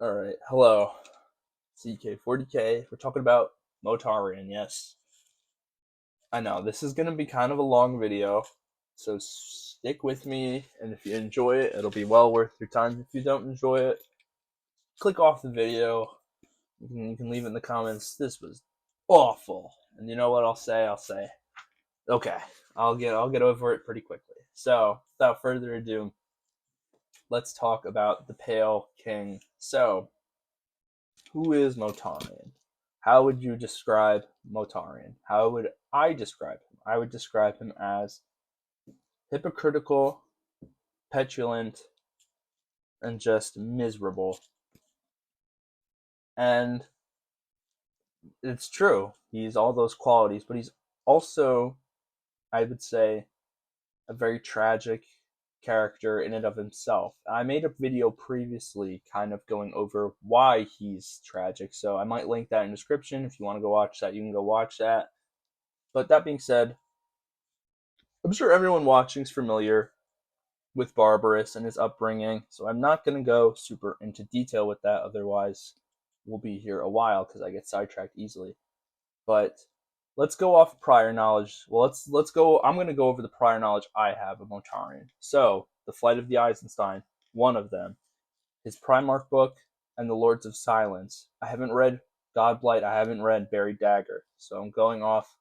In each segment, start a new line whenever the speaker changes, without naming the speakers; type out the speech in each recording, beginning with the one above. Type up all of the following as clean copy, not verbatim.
Alright, hello. CK40K. We're talking about Mortarion, yes. I know, this is going to be kind of a long video, so stick with me, and if you enjoy it, it'll be well worth your time. If you don't enjoy it, click off the video. You can leave it in the comments. This was awful. And you know what I'll say? Okay, I'll get over it pretty quickly. So, without further ado, let's talk about the Pale King. So, who is Mortarion? How would you describe Mortarion? How would I describe him? I would describe him as hypocritical, petulant, and just miserable. And it's true. He's all those qualities, but he's also, I would say, a very tragic character in and of himself. I made a video previously kind of going over why he's tragic, so I might link that in the description. If you want to go watch that, you can go watch that. But that being said, I'm sure everyone watching is familiar with Barbarous and his upbringing, so I'm not going to go super into detail with that, otherwise we'll be here a while because I get sidetracked easily. But let's go off prior knowledge. Well, let's go. I'm going to go over the prior knowledge I have of Mortarion. So, The Flight of the Eisenstein, one of them, his Primarch book, and The Lords of Silence. I haven't read Godblight. I haven't read Buried Dagger, so I'm going off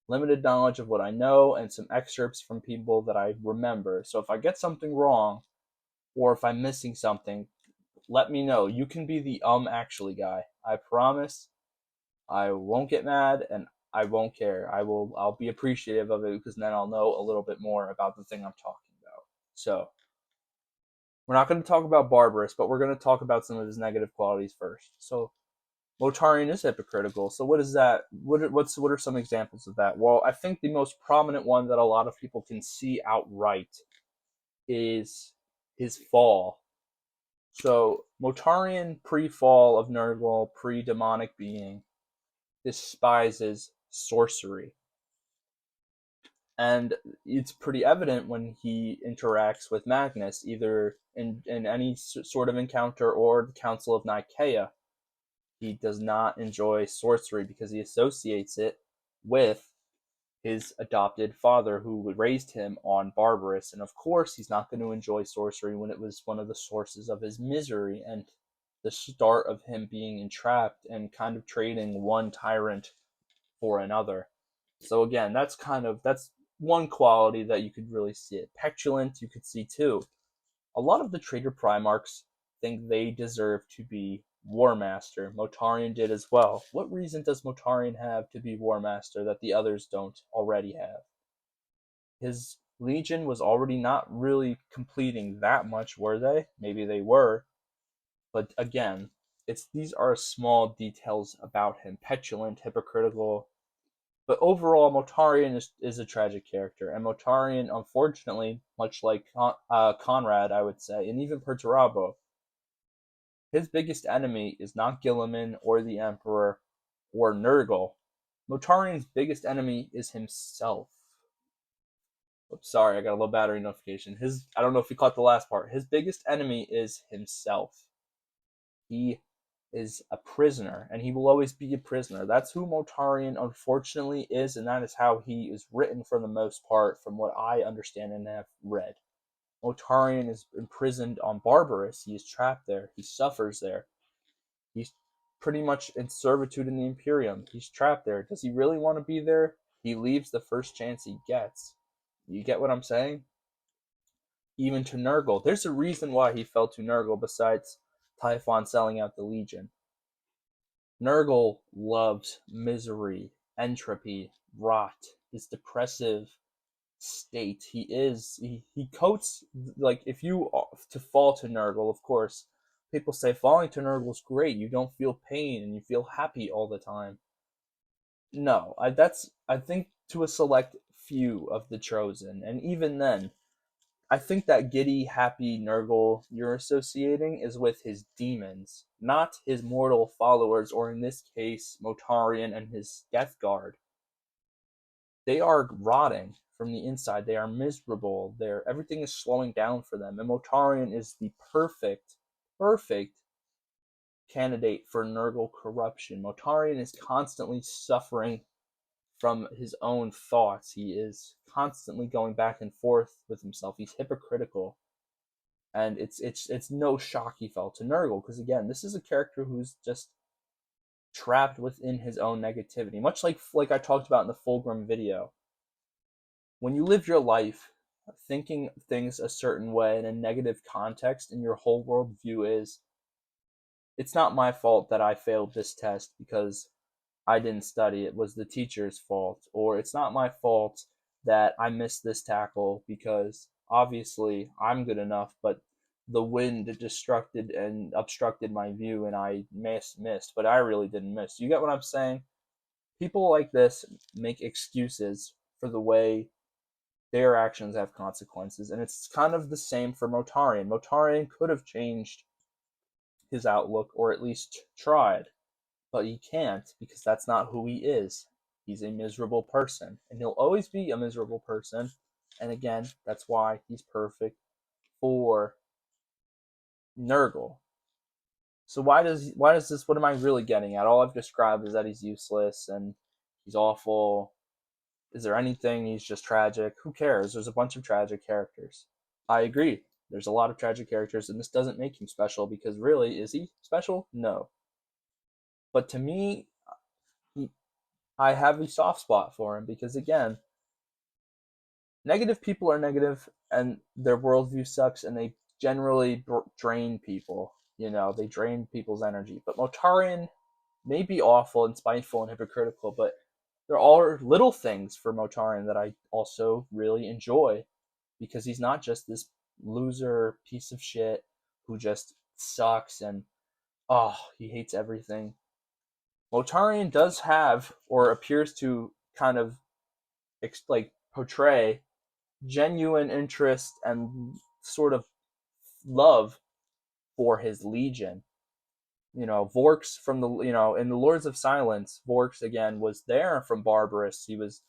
limited knowledge of what I know and some excerpts from people that I remember. So if I get something wrong or if I'm missing something, let me know. You can be the actually guy. I promise I won't get mad and I won't care. I'll be appreciative of it because then I'll know a little bit more about the thing I'm talking about. So, we're not going to talk about Barbarous, but we're going to talk about some of his negative qualities first. So, Mortarion is hypocritical. So what is that? What are some examples of that? Well, I think the most prominent one that a lot of people can see outright is his fall. So Mortarion, pre-fall of Nurgle, pre-demonic being, despises sorcery. And it's pretty evident when he interacts with Magnus, either in any sort of encounter or the Council of Nicaea. He does not enjoy sorcery because he associates it with his adopted father who raised him on Barbarous. And of course, he's not going to enjoy sorcery when it was one of the sources of his misery and the start of him being entrapped and kind of trading one tyrant for another. So again, that's one quality that you could really see it. Petulant, you could see too. A lot of the traitor Primarchs think they deserve to be War Master. Mortarion did as well. What reason does Mortarion have to be War Master that the others don't already have? His Legion was already not really completing that much, were they? Maybe they were. But again, these are small details about him. Petulant, hypocritical. But overall, Mortarion is a tragic character. And Mortarion, unfortunately, much like Conrad, I would say, and even Perturabo, his biggest enemy is not Guilliman or the Emperor or Nurgle. Mortarion's biggest enemy is himself. Oops, sorry, I got a low battery notification. I don't know if you caught the last part. His biggest enemy is himself. He is a prisoner, and he will always be a prisoner. That's who Mortarion unfortunately is, and that is how he is written for the most part, from what I understand and have read. Mortarion is imprisoned on Barbarous. He is trapped there. He suffers there. He's pretty much in servitude in the Imperium. He's trapped there. Does he really want to be there? He leaves the first chance he gets. You get what I'm saying? Even to Nurgle. There's a reason why he fell to Nurgle besides Typhon selling out the Legion. Nurgle loves misery, entropy, rot, his depressive state. He coats, like, if you to fall to Nurgle, of course, people say falling to Nurgle is great. You don't feel pain and you feel happy all the time. No, I think to a select few of the chosen, and even then, I think that giddy, happy Nurgle you're associating is with his demons, not his mortal followers, or in this case, Mortarion and his Death Guard. They are rotting from the inside. They are miserable. Everything is slowing down for them. And Mortarion is the perfect candidate for Nurgle corruption. Mortarion is constantly suffering from his own thoughts. He is constantly going back and forth with himself. He's hypocritical. And it's no shock he fell to Nurgle, because again, this is a character who's just trapped within his own negativity. Much like I talked about in the Fulgrim video. When you live your life thinking things a certain way in a negative context, and your whole worldview is, it's not my fault that I failed this test because I didn't study, it was the teacher's fault, or it's not my fault that I missed this tackle because obviously I'm good enough, but the wind distracted and obstructed my view and I missed, but I really didn't miss. You get what I'm saying? People like this make excuses for the way their actions have consequences, and it's kind of the same for Mortarion. Mortarion could have changed his outlook, or at least tried, but he can't because that's not who he is. He's a miserable person, and he'll always be a miserable person. And again, that's why he's perfect for Nurgle. So why does this? What am I really getting at? All I've described is that he's useless and he's awful. Is there anything? He's just tragic. Who cares? There's a bunch of tragic characters. I agree. There's a lot of tragic characters, and this doesn't make him special because really, is he special? No. But to me, he, I have a soft spot for him because again, negative people are negative and their worldview sucks and they generally drain people. You know, they drain people's energy. But Mortarion may be awful and spiteful and hypocritical, but there are little things for Mortarion that I also really enjoy because he's not just this loser piece of shit who just sucks and he hates everything. Mortarion does have, or appears to kind of like portray, genuine interest and sort of love for his legion. You know, Vorks from the, in the Lords of Silence, Vorks again was there from Barbarous. He was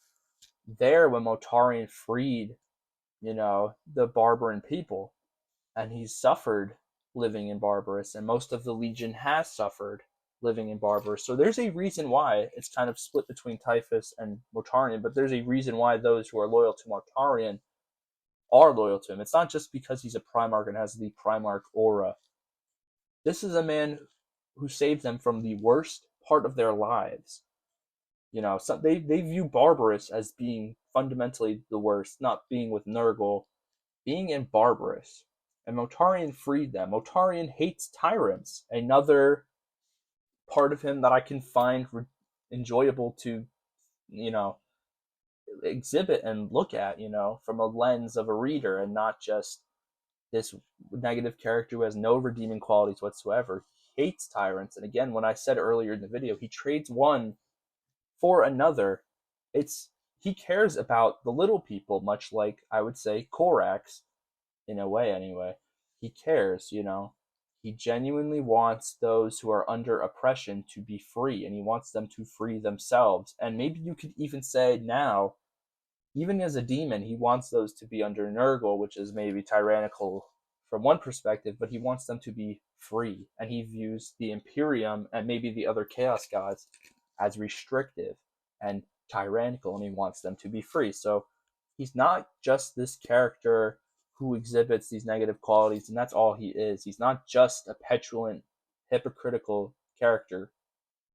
there when Mortarion freed, the Barbaran people, and he's suffered living in Barbarous, and most of the Legion has suffered living in Barbarous. So there's a reason why it's kind of split between Typhus and Mortarion, but there's a reason why those who are loyal to Mortarion are loyal to him. It's not just because he's a Primarch and has the Primarch aura. This is a man who saved them from the worst part of their lives. They view Barbarous as being fundamentally the worst, not being with Nurgle, being in Barbarous. And Mortarion freed them. Mortarion hates tyrants. Another part of him that I can find enjoyable to, exhibit and look at, from a lens of a reader and not just this negative character who has no redeeming qualities whatsoever. He hates tyrants. And again, when I said earlier in the video, he trades one for another. He cares about the little people, much like I would say Korax, in a way anyway. He cares, He genuinely wants those who are under oppression to be free, and he wants them to free themselves. And maybe you could even say now, even as a demon, he wants those to be under Nurgle, which is maybe tyrannical from one perspective, but he wants them to be free. And he views the Imperium and maybe the other Chaos Gods as restrictive and tyrannical, and he wants them to be free. So he's not just this character who exhibits these negative qualities, and that's all he is. He's not just a petulant, hypocritical character.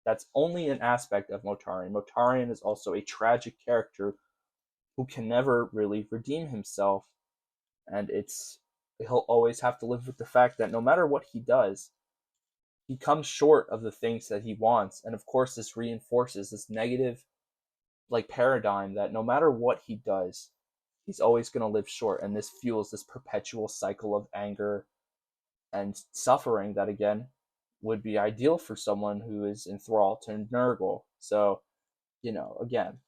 That's only an aspect of Mortarion. Mortarion is also a tragic character who can never really redeem himself, and he'll always have to live with the fact that no matter what he does, he comes short of the things that he wants. And of course, this reinforces this negative paradigm that no matter what he does, he's always going to live short, and this fuels this perpetual cycle of anger and suffering that again would be ideal for someone who is enthralled to Nurgle. So, again,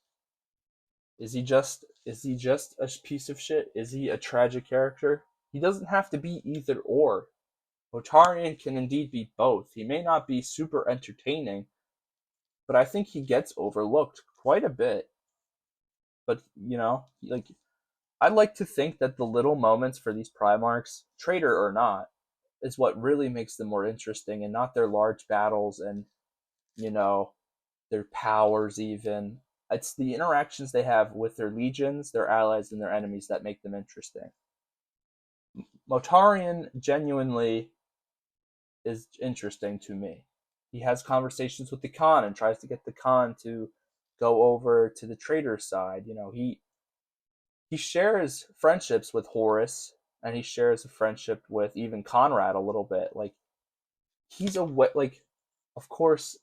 is he just a piece of shit? Is he a tragic character? He doesn't have to be either or. Mortarion can indeed be both. He may not be super entertaining, but I think he gets overlooked quite a bit. But, I'd like to think that the little moments for these Primarchs, traitor or not, is what really makes them more interesting, and not their large battles and, you know, their powers even. It's the interactions they have with their legions, their allies, and their enemies that make them interesting. Mortarion genuinely is interesting to me. He has conversations with the Khan and tries to get the Khan to go over to the traitor side. He shares friendships with Horus, and he shares a friendship with even Conrad a little bit. Like, he's a like, of course,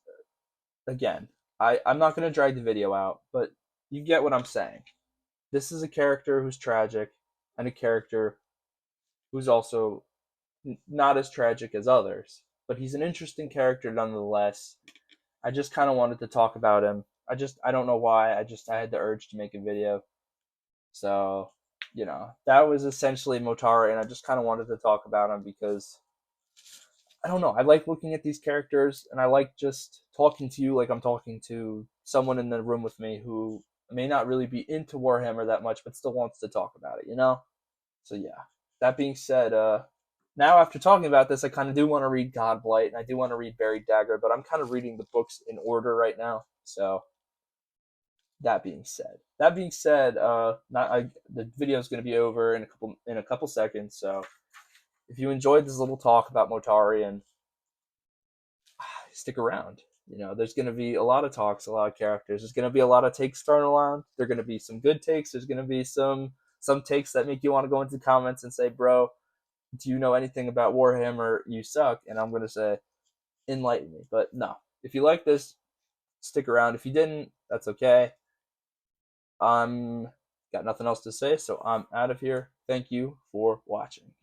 again, I'm not gonna drag the video out, but you get what I'm saying. This is a character who's tragic, and a character who's also not as tragic as others, but he's an interesting character nonetheless. I just kind of wanted to talk about him. I don't know why. I had the urge to make a video. So, that was essentially Motara, and I just kind of wanted to talk about him because I don't know. I like looking at these characters, and I like just talking to you like I'm talking to someone in the room with me who may not really be into Warhammer that much, but still wants to talk about it. So yeah. That being said, now after talking about this, I kind of do want to read Godblight, and I do want to read Buried Dagger, but I'm kind of reading the books in order right now. So that being said, the video is going to be over in a couple seconds. So if you enjoyed this little talk about Motari, and stick around. There's going to be a lot of talks, a lot of characters. There's going to be a lot of takes thrown around. There're going to be some good takes. There's going to be some takes that make you want to go into the comments and say, "Bro, do you know anything about Warhammer? You suck." And I'm going to say, "Enlighten me." But no, if you like this, stick around. If you didn't, that's okay. I'm got nothing else to say, so I'm out of here. Thank you for watching.